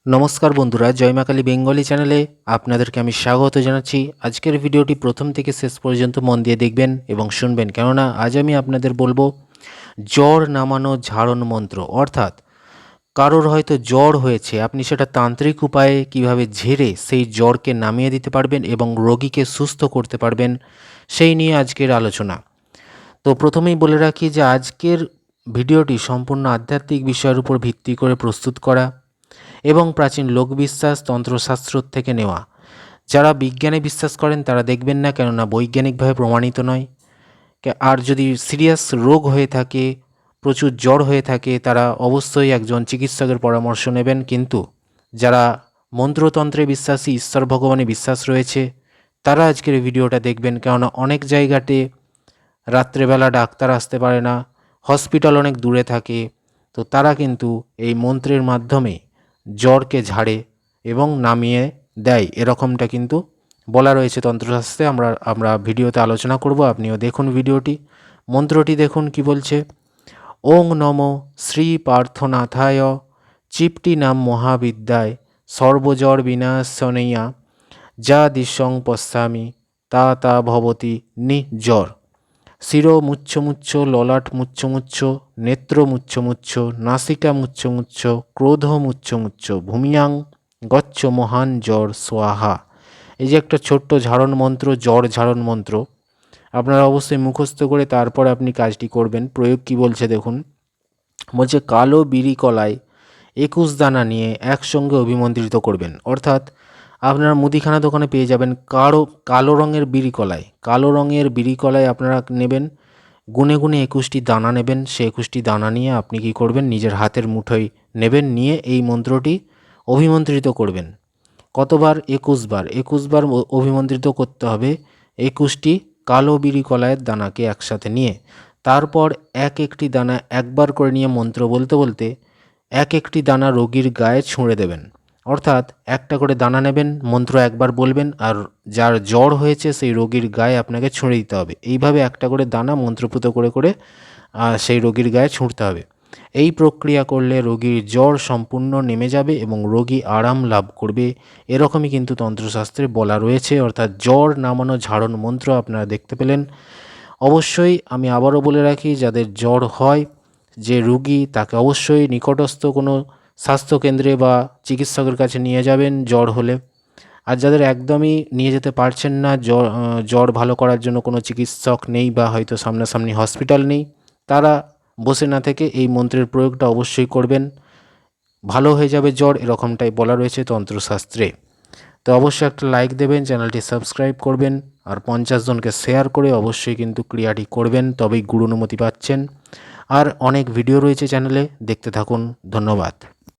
নমস্কার বন্ধুরা, জয় মা কালী বেঙ্গলি চ্যানেলে আপনাদেরকে আমি স্বাগত জানাচ্ছি। আজকের ভিডিওটি প্রথম থেকে শেষ পর্যন্ত মন দিয়ে দেখবেন এবং শুনবেন, কেননা আজ আমি আপনাদের বলবো জ্বর নামানো ঝাড়ন মন্ত্র। অর্থাৎ কারোর হয়তো জ্বর হয়েছে, আপনি সেটা তান্ত্রিক উপায়ে কিভাবে ঝেড়ে সেই জ্বরকে নামিয়ে দিতে পারবেন এবং রোগীকে সুস্থ করতে পারবেন, সেই নিয়ে আজকের আলোচনা। তো প্রথমেই বলে রাখি যে আজকের ভিডিওটি সম্পূর্ণ আধ্যাত্মিক বিষয়ের উপর ভিত্তি করে প্রস্তুত করা এবং প্রাচীন লোকবিশ্বাস তন্ত্রশাস্ত্র থেকে নেওয়া। যারা বিজ্ঞানে বিশ্বাস করেন তারা দেখবেন না, কেননা বৈজ্ঞানিকভাবে প্রমাণিত নয়। আর যদি সিরিয়াস রোগ হয়ে থাকে, প্রচুর জ্বর হয়ে থাকে, তারা অবশ্যই একজন চিকিৎসকের পরামর্শ নেবেন। কিন্তু যারা মন্ত্রতন্ত্রে বিশ্বাসী, ঈশ্বর ভগবানে বিশ্বাস রয়েছে, তারা আজকের ভিডিওটা দেখবেন, কেননা অনেক জায়গাতে রাত্রেবেলা ডাক্তার আসতে পারে না, হসপিটাল অনেক দূরে থাকে, তো তারা কিন্তু এই মন্ত্রের মাধ্যমে জ্বরকে ঝাড়ে এবং নামিয়ে দেয়, এরকমটা কিন্তু বলা রয়েছে তন্ত্রশাস্ত্রে। আমরা ভিডিওতে আলোচনা করব, আপনিও দেখুন ভিডিওটি। মন্ত্রটি দেখুন কি বলছে। ওং নম শ্রী পার্থনাথায় চিপটি নাম মহাবিদ্যায় সর্বজ্বর বিনাশনয়া যা দিশং পশ্যামি তা ভবতি নিজ্বর। শিরো মুচ্ছ ললাট মুচ্ছ নেত্র মুচ্ছ নাসিকা মুচ্ছ ক্রোধ মুচ্ছ ভূমিয়াং গচ্ছ মহান জ্বর সোয়াহা। এই যে একটা ছোট্ট ঝাড়ন মন্ত্র, জ্বর ঝাড়ন মন্ত্র, আপনারা অবশ্যই মুখস্থ করে তারপর আপনি কাজটি করবেন। প্রয়োগ কি বলছে দেখুন। বলছে কালো বিড়ি কলায় 21 দানা নিয়ে একসঙ্গে অভিমন্ত্রিত করবেন। অর্থাৎ আপনারা মুদিখানা দোকানে পেয়ে যাবেন কালো রঙের বিড়ি কলায়। কালো রঙের বিড়ি কলায় আপনারা নেবেন, গুনে গুনে 21টি দানা নেবেন। সে 21টি দানা নিয়ে আপনি কি করবেন, নিজের হাতের মুঠোয় নেবেন, নিয়ে এই মন্ত্রটি অভিমন্ত্রিত করবেন। কতবার? 21 বার। 21 বার অভিমন্ত্রিত করতে হবে 21টি কালো বিড়ি কলায়ের দানাকে একসাথে নিয়ে। তারপর এক একটি দানা একবার করে নিয়ে মন্ত্র বলতে বলতে এক একটি দানা রোগীর গায়ে ছুঁড়ে দেবেন। অর্থাৎ একটা করে দানা নেবেন, মন্ত্র একবার বলবেন, আর যার জ্বর হয়েছে সেই রোগীর গায়ে আপনাকে ছুঁড়ে দিতে হবে। এইভাবে একটা করে দানা মন্ত্রপুত করে করে সেই রোগীর গায়ে ছুঁড়তে হবে। এই প্রক্রিয়া করলে রোগীর জ্বর সম্পূর্ণ নেমে যাবে এবং রোগী আরাম লাভ করবে, এরকমই কিন্তু তন্ত্রশাস্ত্রে বলা রয়েছে। অর্থাৎ জ্বর নামানো ঝাড়ন মন্ত্র আপনারা দেখতে পেলেন। অবশ্যই আমি আবারও বলে রাখি, যাদের জ্বর হয়, যে রোগী, তাকে অবশ্যই নিকটস্থ কোনো স্বাস্থ্যকেন্দ্রে বা চিকিৎসকের কাছে নিয়ে যাবেন জ্বর হলে। আর যাদের একদমই নিয়ে যেতে পারছেন না, জ্বর ভালো করার জন্য কোনো চিকিৎসক নেই বা হয়তো সামনাসামনি হসপিটাল নেই, তারা বসে না থেকে এই মন্ত্রের প্রয়োগটা অবশ্যই করবেন। ভালো হয়ে যাবে জ্বর, এরকমটাই বলা রয়েছে তন্ত্রশাস্ত্রে। তো অবশ্যই একটা লাইক দেবেন, চ্যানেলটি সাবস্ক্রাইব করবেন, আর 50 জনকে শেয়ার করে অবশ্যই কিন্তু ক্রিয়াটি করবেন, তবেই গুরু অনুমতি পাচ্ছেন। আর অনেক ভিডিও রয়েছে চ্যানেলে, দেখতে থাকুন। ধন্যবাদ।